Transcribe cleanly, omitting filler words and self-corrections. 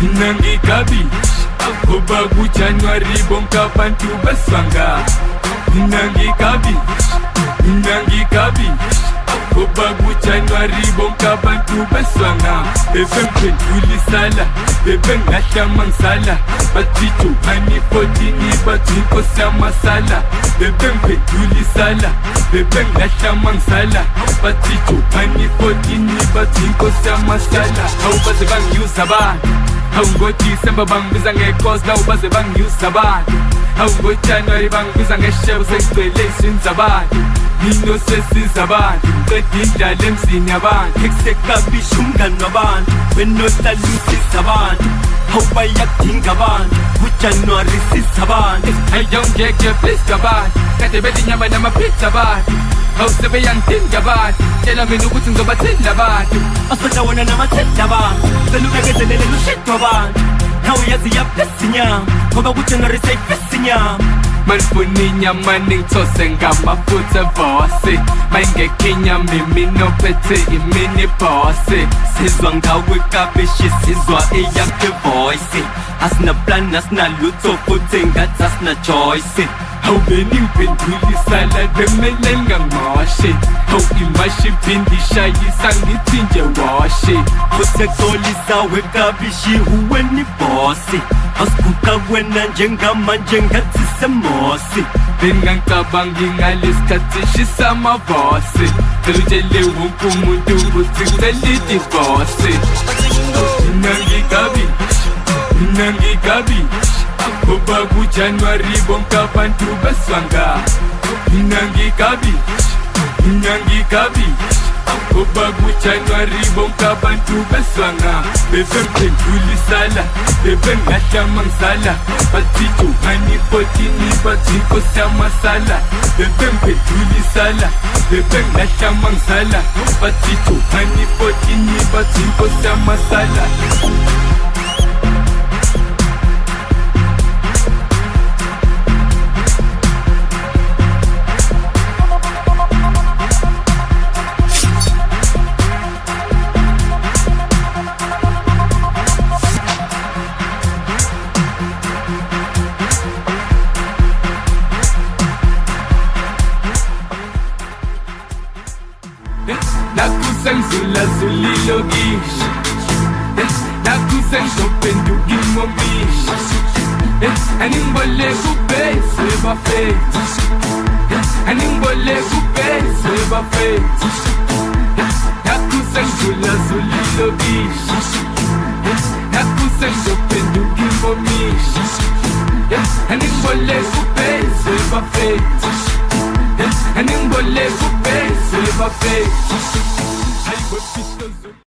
Inangikabi Akobagu Januari bonka bantu baswanga Inangikabi Akobagu Januari bonka bantu baswanga Bebe mpenduli sala Bebe ngahla mangsala Batito hani potini batiko sama sala Bebe mpenduli sala Bebe ngahla mangsala Batito hani potini batiko sama sala Hau baze bangiuza bantu Hau ngoti semba bangiza ngekos na ubaze bangiuza bantu Hau ngoti Januari bangiza ngeshebu sekwele sinza bantu Nino sesiza bantu Ngedinda lemzini abantu Eksekabisha umngani wabantu Wenotalusisa abantu Hauba yakudinga abantu Januari sisa abantu Ayongeke please abantu Kade bedi nyama namapizza abantu Hawusebe yangidinga abantu Tshela mina ukuthi ngizobathenda abantu Asodawona namathenda abantu Selunakezelele lushitwa abantu Nawuyazi yabless inyama Ngoba kuJanuari sayifesa inyama Manifuna inyama ningithose ngamafutha vosi Mayingekhinya mimi nophethe imini bosi Sizwa ngawe kabishi sizwa eyakhe voice Asina plan asina lutho futhi ngathi asina choice Hawube ningiphenduli sala demele ngangoshi Hawu imashi phindi shayisa ngithi nje washi Usekolisa wekabishi uwe ni bosi Asikuka wena njengamanje ngathi semosi Bengangicabangi ngalesikhathi shisa amavosi Selutshele wonke umuntu ukuthi ngicela idivosi Inangikabi Akobagu Januari bonke abantu baswanga Inangikabi Akobagu Januari bonke abantu baswanga Bebe mphenduli sala Bebe ngahla mangsala Batito hani potini batiko sama sala Bebe mphenduli sala Bebe ngahla mangsala Batito hani potini batiko sama sala Nakusengizula zulilo gish Nakusengizophenduka imobish Aningibole kubhese bafethu Aningibole kubhese bafethu Nakusengizula zulilo gish Nakusengizophenduka imobish Aningibole kubhese bafethu Aningibole kubhese bafethu